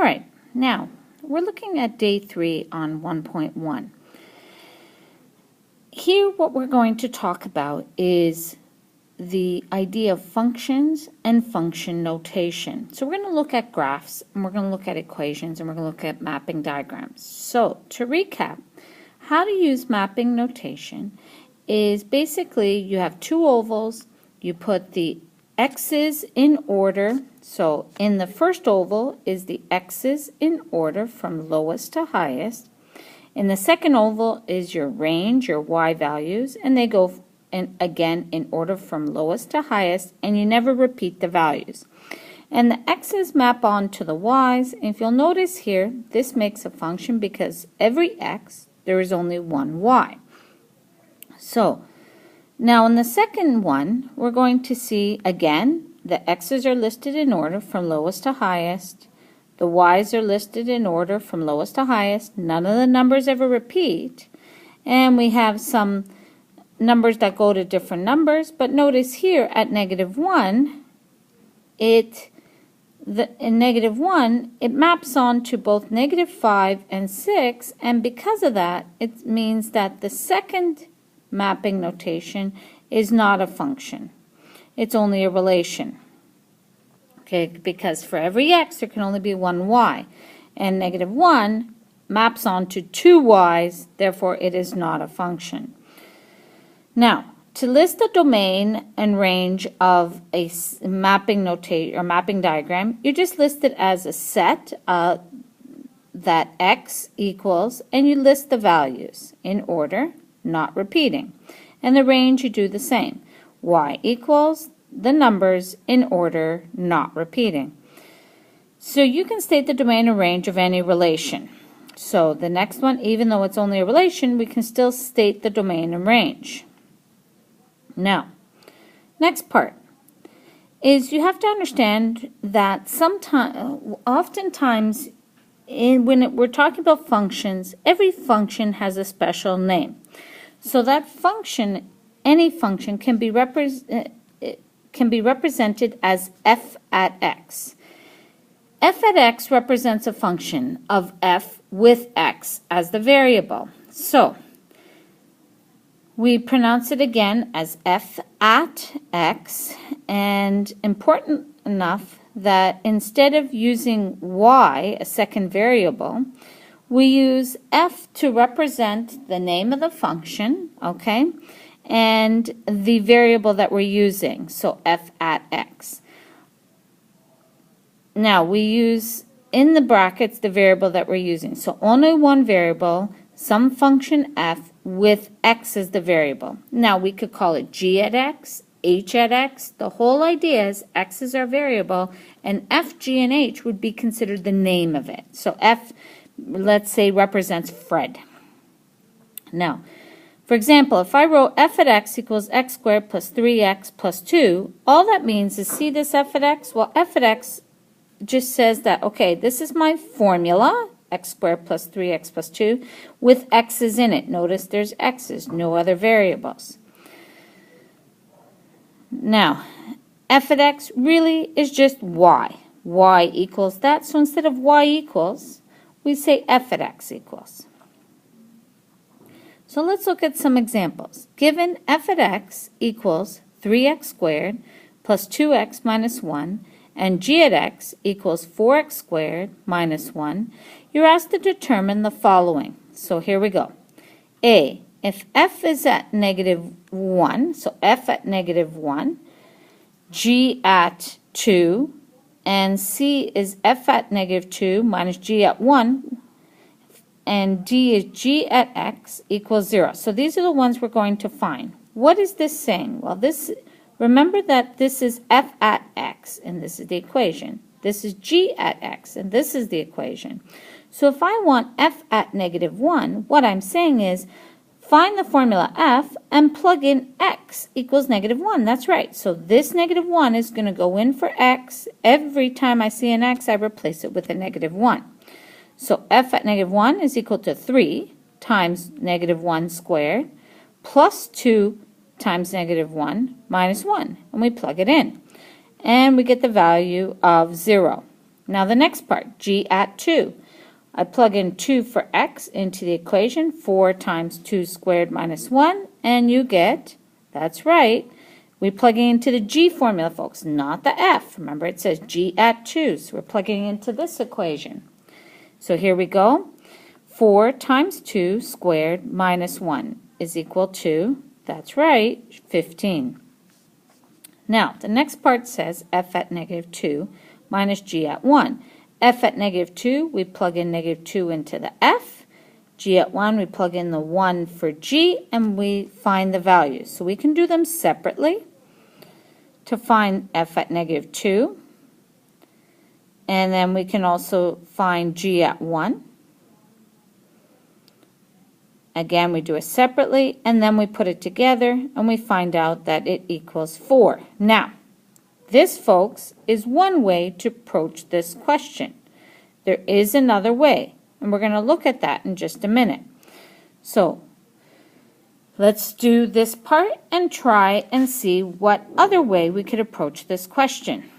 right, now we're looking at day 3 on 1.1. Here what we're going to talk about is the idea of functions and function notation. So we're going to look at graphs, and we're going to look at equations, and we're going to look at mapping diagrams. So to recap, how to use mapping notation is basically you have two ovals, you put the x's in order. So in the first oval is the x's in order from lowest to highest. In the second oval is your range, your y values, and they go again in order from lowest to highest, and you never repeat the values. And the x's map on to the y's, and if you'll notice here, this makes a function because every x, there is only one y. So, now in the second one, we're going to see, again, the x's are listed in order from lowest to highest. The y's are listed in order from lowest to highest. None of the numbers ever repeat. And we have some numbers that go to different numbers, but notice here at -1, in -1, it maps on to both -5 and 6, and because of that, it means that the second mapping notation is not a function. It's only a relation. Okay, because for every x, there can only be one y, and -1 maps on to two y's, therefore it is not a function. Now, to list the domain and range of a mapping notation or mapping diagram, you just list it as a set that x equals, and you list the values in order, not repeating. And the range you do the same. Y equals the numbers in order, not repeating. So you can state the domain and range of any relation. So the next one, even though it's only a relation, we can still state the domain and range. Now, next part is you have to understand that oftentimes when we're talking about functions, every function has a special name. So that function, any function, can be represented as f at x. F at x represents a function of f with x as the variable. So we pronounce it again as f at x, and important enough that instead of using y, a second variable, we use f to represent the name of the function, okay, and the variable that we're using, so f at x. Now we use in the brackets the variable that we're using, so only one variable, some function f with x as the variable. Now we could call it g at x, h at x. The whole idea is x is our variable, and f, g, and h would be considered the name of it. So f, let's say, represents Fred. Now, for example, if I wrote f at x equals x squared plus 3x plus 2, all that means is, see this f at x? Well, f at x just says that, okay, this is my formula, x squared plus 3x plus 2, with x's in it. Notice there's x's, no other variables. Now, f at x really is just y. Y equals that, so instead of y equals, we say f at x equals. So let's look at some examples. Given f at x equals 3x squared plus 2x minus 1, and g at x equals 4x squared minus 1, you're asked to determine the following. So here we go. A, if f is at -1, so f at -1, g at 2, and c is f at -2 minus g at 1, and d is g at x equals 0. So these are the ones we're going to find. What is this saying? Well, remember that this is f at x, and this is the equation. This is g at x, and this is the equation. So if I want f at -1, what I'm saying is find the formula f and plug in x equals -1. That's right. So this -1 is going to go in for x. Every time I see an x, I replace it with a -1. So f at -1 is equal to 3 times -1 squared plus 2 times -1 minus 1. And we plug it in. And we get the value of 0. Now the next part, g at 2. I plug in 2 for x into the equation, 4 times 2 squared minus 1, and you get, that's right, we're plugging into the g formula, folks, not the f. Remember, it says g at 2, so we're plugging into this equation. So here we go. 4 times 2 squared minus 1 is equal to, that's right, 15. Now, the next part says f at negative 2 minus g at 1. F at negative 2, we plug in negative 2 into the f. G at 1, we plug in the 1 for g, and we find the values. So we can do them separately to find f at negative 2. And then we can also find g at 1. Again, we do it separately, and then we put it together, and we find out that it equals 4. Now, this, folks, is one way to approach this question. There is another way, and we're going to look at that in just a minute. So, let's do this part and try and see what other way we could approach this question.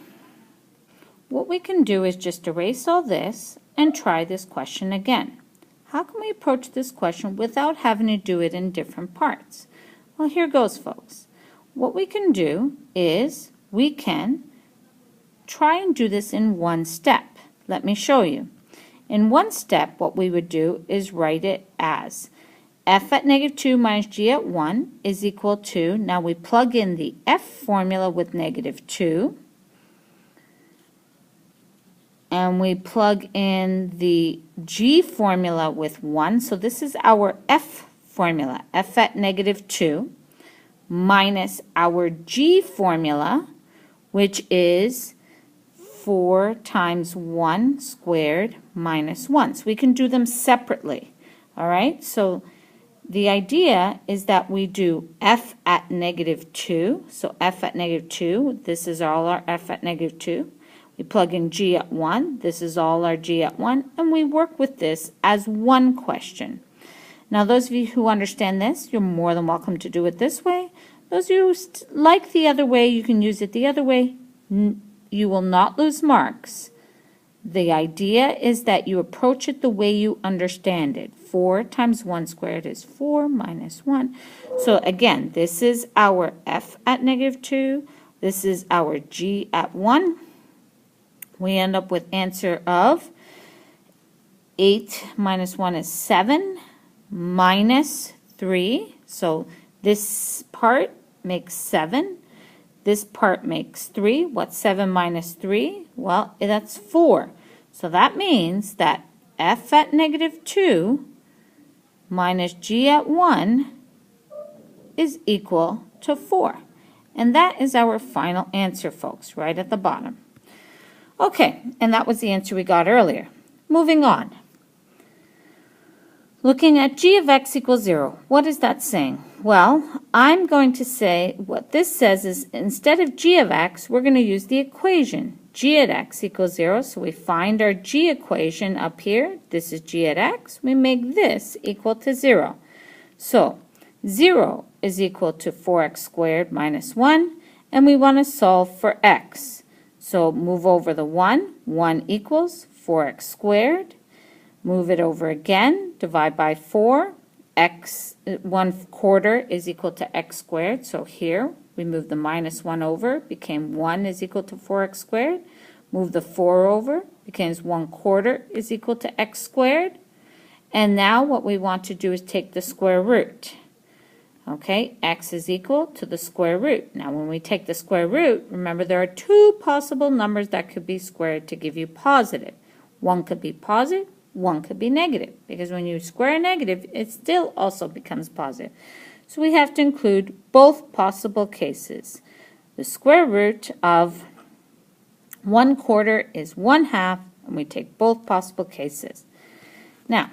What we can do is just erase all this and try this question again. How can we approach this question without having to do it in different parts? Well, here goes, folks. What we can do is we can try and do this in one step. Let me show you. In one step, what we would do is write it as f at negative 2 minus g at 1 is equal to, now we plug in the f formula with negative 2, and we plug in the g formula with 1. So this is our f formula, f at negative 2, minus our g formula, which is 4 times 1 squared minus 1. So we can do them separately. All right, so the idea is that we do f at negative 2. So f at negative 2, this is all our f at negative 2. We plug in g at 1, this is all our g at 1, and we work with this as one question. Now those of you who understand this, you're more than welcome to do it this way. Those of you who like the other way, you can use it the other way. You will not lose marks. The idea is that you approach it the way you understand it. 4 times 1 squared is 4 minus 1. So again, this is our f at negative 2. This is our g at 1. We end up with answer of 8 minus 1 is 7 minus 3. So this part makes 7. This part makes 3. What's 7 minus 3? Well, that's 4. So that means that f at negative 2 minus g at 1 is equal to 4. And that is our final answer, folks, right at the bottom. Okay, and that was the answer we got earlier. Moving on. Looking at g of x equals 0, what is that saying? Well, I'm going to say what this says is instead of g of x, we're going to use the equation. G at x equals 0, so we find our g equation up here. This is g at x. We make this equal to 0. So 0 is equal to 4x squared minus 1, and we want to solve for x. So move over the 1. 1 equals 4x squared. Move it over again. Divide by 4. X 1/4 is equal to x squared. So here we move the minus 1 over. Became 1 is equal to 4x squared. Move the 4 over. Becomes 1/4 is equal to x squared. And now what we want to do is take the square root. Okay, x is equal to the square root. Now when we take the square root, remember there are two possible numbers that could be squared to give you positive. One could be positive, one could be negative, because when you square a negative, it still also becomes positive. So we have to include both possible cases. The square root of 1/4 is 1/2, and we take both possible cases. Now,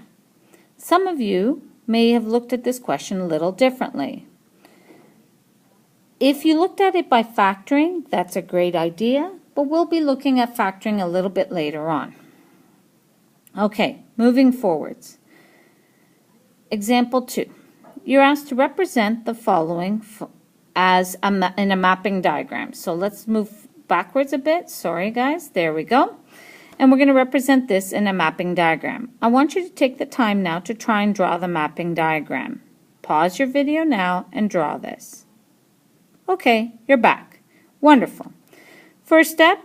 some of you may have looked at this question a little differently. If you looked at it by factoring, that's a great idea, but we'll be looking at factoring a little bit later on. Okay, moving forwards. Example 2. You're asked to represent the following as in a mapping diagram. So let's move backwards a bit. Sorry, guys. There we go. And we're going to represent this in a mapping diagram. I want you to take the time now to try and draw the mapping diagram. Pause your video now and draw this. Okay, you're back. Wonderful. First step,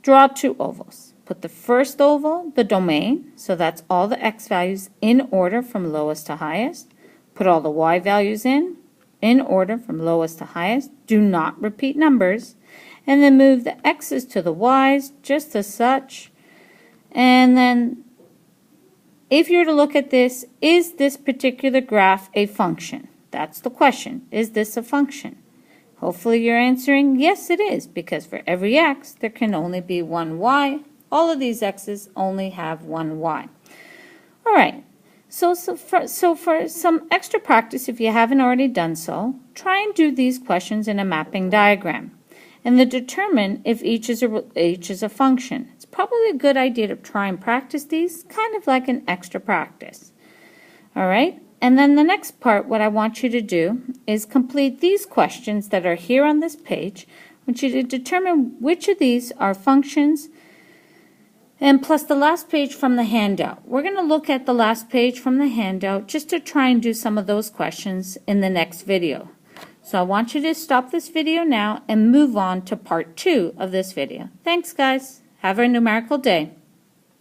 draw 2 ovals. Put the first oval, the domain, so that's all the x values in order from lowest to highest. Put all the y values in order from lowest to highest. Do not repeat numbers. And then move the x's to the y's just as such. And then if you're to look at this, is this particular graph a function? That's the question. Is this a function? Hopefully you're answering yes it is, because for every x there can only be one y. All of these x's only have one y. All right, so for some extra practice, if you haven't already done so, try and do these questions in a mapping diagram and then determine if each is a function. It's probably a good idea to try and practice these, kind of like an extra practice. All right, and then the next part, what I want you to do is complete these questions that are here on this page. I want you to determine which of these are functions, and plus the last page from the handout. We're going to look at the last page from the handout just to try and do some of those questions in the next video. So I want you to stop this video now and move on to part 2 of this video. Thanks, guys. Have a numerical day.